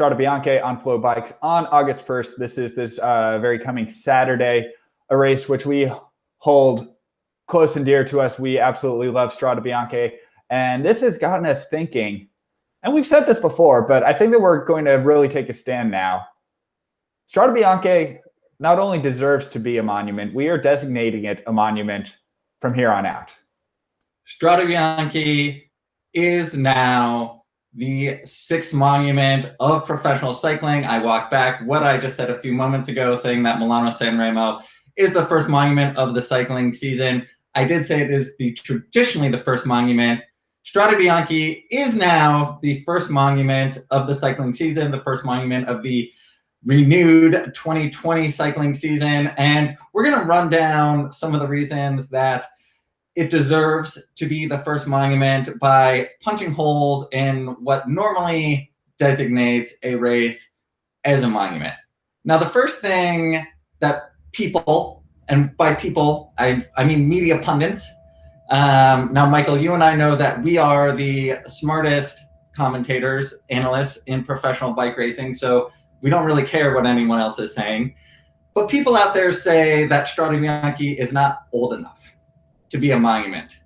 Strade Bianche on FloBikes on August 1st. This is this very coming Saturday, a race which we hold close and dear to us. We absolutely love Strade Bianche. And this has gotten us thinking, and we've said this before, but I think that we're going to really take a stand now. Strade Bianche not only deserves to be a monument, we are designating it a monument from here on out. Strade Bianche is now the 6th monument of professional cycling. I walk back what I just said a few moments ago, saying that Milano-San Remo is the first monument of the cycling season. I did say it is traditionally the first monument. Strade Bianche is now the first monument of the cycling season, the first monument of the renewed 2020 cycling season. And we're going to run down some of the reasons that it deserves to be the first monument by punching holes in what normally designates a race as a monument. Now, the first thing that people, and by people, I mean media pundits. Now, Michael, you and I know that we are the smartest commentators, analysts in professional bike racing, so we don't really care what anyone else is saying. But people out there say that Strade Bianche is not old enough to be a monument.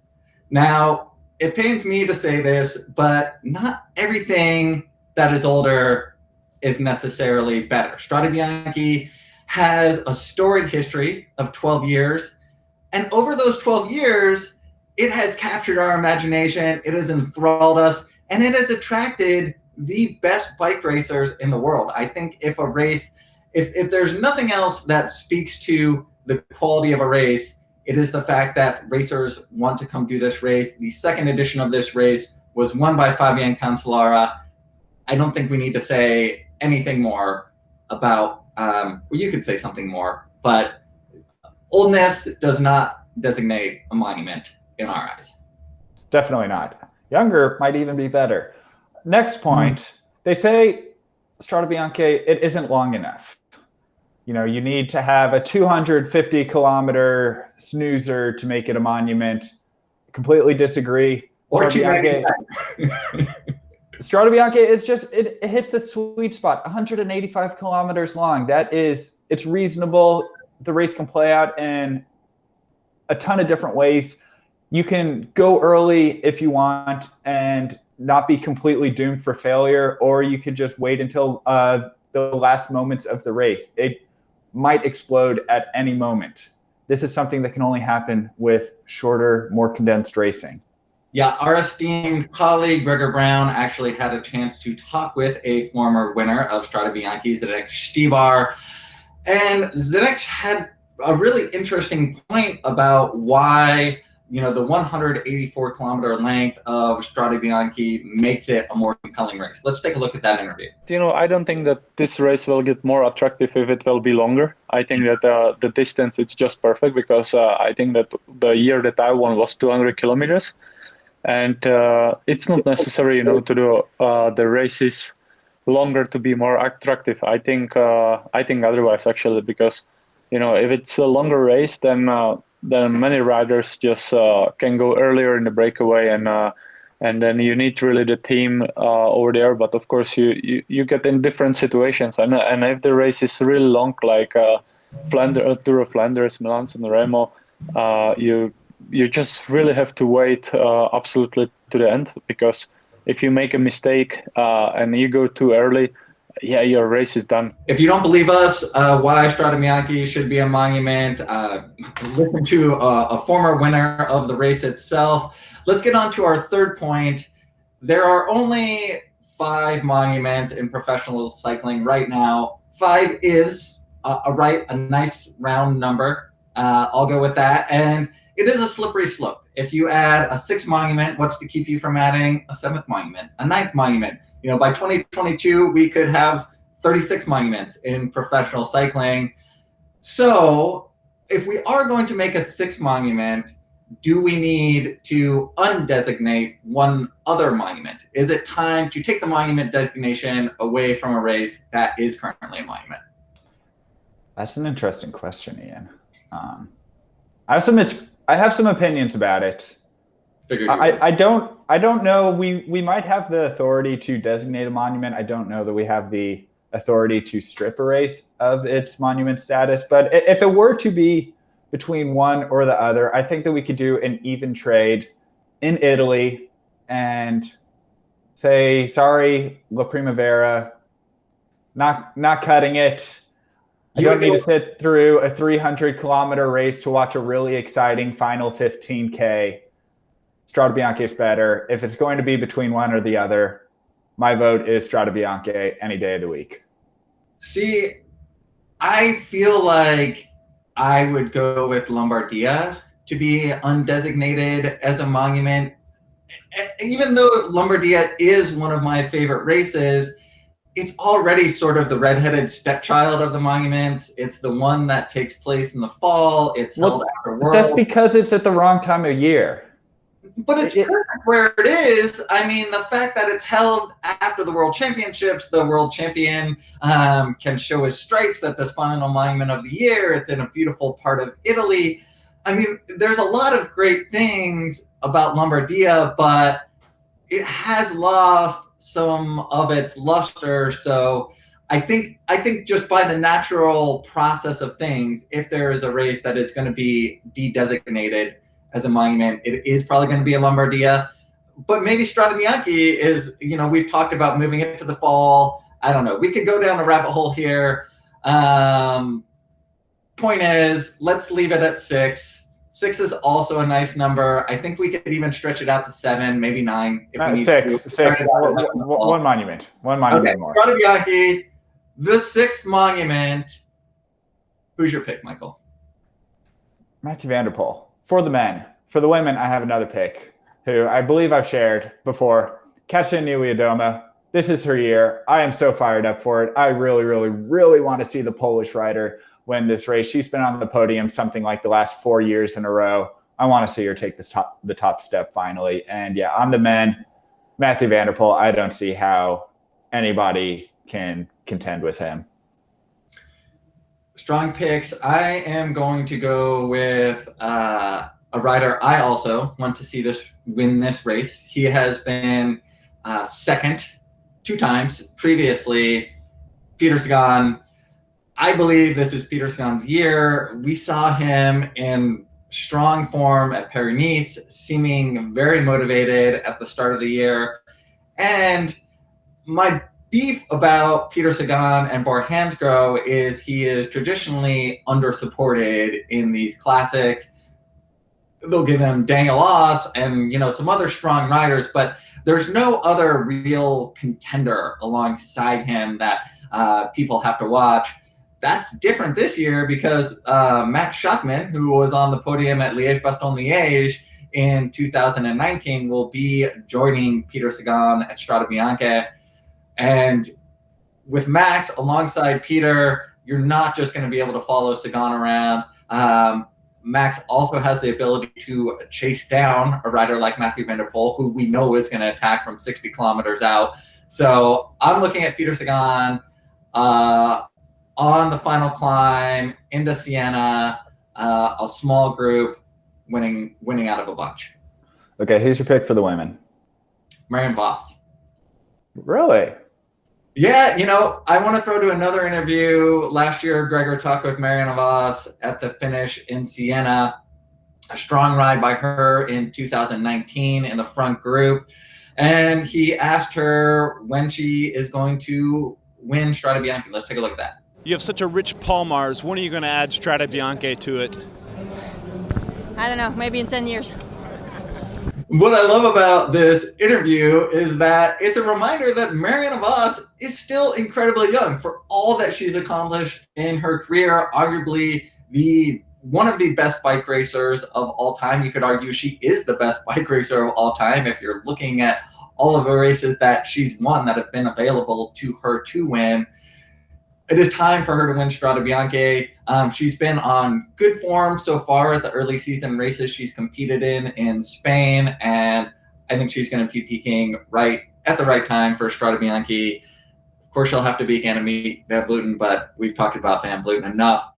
Now, it pains me to say this, but not everything that is older is necessarily better. Strade Bianche has a storied history of 12 years. And over those 12 years, it has captured our imagination, it has enthralled us, and it has attracted the best bike racers in the world. I think if a race, if there's nothing else that speaks to the quality of a race, it is the fact that racers want to come do this race. The second edition of this race was won by Fabian Cancellara. I don't think we need to say anything more about, well, you could say something more, but oldness does not designate a monument in our eyes. Definitely not. Younger might even be better. Next point, they say Strade Bianche, it isn't long enough. You know, you need to have a 250-kilometer snoozer to make it a monument. Completely disagree. Strade Bianche is just, it hits the sweet spot, 185 kilometers long. It's reasonable. The race can play out in a ton of different ways. You can go early if you want and not be completely doomed for failure, or you could just wait until the last moments of the race. It might explode at any moment. This is something that can only happen with shorter, more condensed racing. Yeah, our esteemed colleague Gregor Brown actually had a chance to talk with a former winner of Strade Bianche, Zdeněk Štibar. And Zdeněk had a really interesting point about why, you know, the 184-kilometer length of Strade Bianche makes it a more compelling race. Let's take a look at that interview. You know, I don't think that this race will get more attractive if it will be longer. I think that the distance it's just perfect, because I think that the year that I won was 200 kilometers. And it's not necessary, you know, to do the races longer to be more attractive. I think otherwise, actually, because, you know, if it's a longer race, then many riders just can go earlier in the breakaway, and then you need really the team over there. But of course, you get in different situations, and if the race is really long, like Tour of Flanders, Milan-San Remo, you just really have to wait absolutely to the end, because if you make a mistake and you go too early, yeah, your race is done. If you don't believe us, why Strade Bianche should be a monument, listen to a former winner of the race itself. Let's get on to our third point. There are only 5 monuments in professional cycling right now. 5 is a nice round number. I'll go with that. And it is a slippery slope. If you add a 6th monument, what's to keep you from adding a 7th monument, a 9th monument? You know, by 2022, we could have 36 monuments in professional cycling. So if we are going to make a 6th monument, do we need to undesignate one other monument? Is it time to take the monument designation away from a race that is currently a monument? That's an interesting question, Ian. I have some opinions about it. figured I don't know. We might have the authority to designate a monument. I don't know that we have the authority to strip a race of its monument status. But if it were to be between one or the other, I think that we could do an even trade in Italy and say, sorry, La Primavera, not cutting it. I don't need to sit through a 300-kilometer race to watch a really exciting final 15K. Strade Bianche is better. If it's going to be between one or the other, my vote is Strade Bianche any day of the week. See, I feel like I would go with Lombardia to be undesignated as a monument. Even though Lombardia is one of my favorite races, it's already sort of the redheaded stepchild of the monuments. It's the one that takes place in the fall. It's held after World. That's because it's at the wrong time of year. But it's perfect where it is. I mean, the fact that it's held after the World Championships, the world champion can show his stripes at this final monument of the year. It's in a beautiful part of Italy. I mean, there's a lot of great things about Lombardia, but it has lost some of its luster. So I think just by the natural process of things, if there is a race that is going to be de-designated as a monument, it is probably going to be a Lombardia. But maybe Strade Bianche is, we've talked about moving it to the fall. I don't know. We could go down a rabbit hole here. Point is, let's leave it at 6. 6 is also a nice number. I think we could even stretch it out to 7, maybe 9. If we need 6. to. 6. One monument. One monument more. Strade Bianche, the 6th monument. Who's your pick, Michael? Mathieu van der Poel. For the men. For the women, I have another pick who I believe I've shared before. Kasia Niewiadoma. This is her year. I am so fired up for it. I really, really, really want to see the Polish rider win this race. She's been on the podium something like the last 4 years in a row. I want to see her take the top step finally. And yeah, on the men, Mathieu van der Poel, I don't see how anybody can contend with him. Strong picks. I am going to go with a rider I also want to see win this race. He has been second 2 times previously. Peter Sagan. I believe this is Peter Sagan's year. We saw him in strong form at Paris-Nice, seeming very motivated at the start of the year. And my beef about Peter Sagan and Bart Hansgrohe is he is traditionally under-supported in these classics. They'll give him Daniel Oss and some other strong riders, but there's no other real contender alongside him that people have to watch. That's different this year because Max Schachmann, who was on the podium at Liège-Bastogne-Liège in 2019, will be joining Peter Sagan at Strade Bianche. And with Max alongside Peter, you're not just going to be able to follow Sagan around. Max also has the ability to chase down a rider like Mathieu van der Poel, who we know is going to attack from 60 kilometers out. So I'm looking at Peter Sagan on the final climb into Siena, a small group winning out of a bunch. Okay, who's your pick for the women? Marianne Vos. Really? Yeah, I want to throw to another interview. Last year, Gregor talked with Marianne Vos at the finish in Siena. A strong ride by her in 2019 in the front group. And he asked her when she is going to win Strade Bianche. Let's take a look at that. You have such a rich Palmars. When are you going to add Strade Bianche to it? I don't know, maybe in 10 years. What I love about this interview is that it's a reminder that Marianne Vos is still incredibly young for all that she's accomplished in her career. Arguably one of the best bike racers of all time. You could argue she is the best bike racer of all time if you're looking at all of the races that she's won that have been available to her to win. It is time for her to win Strade Bianche. She's been on good form so far at the early season races she's competed in Spain, and I think she's going to be peaking right at the right time for Strade Bianche. Of course, she'll have to beat Annemiek van Vleuten, but we've talked about Van Vleuten enough.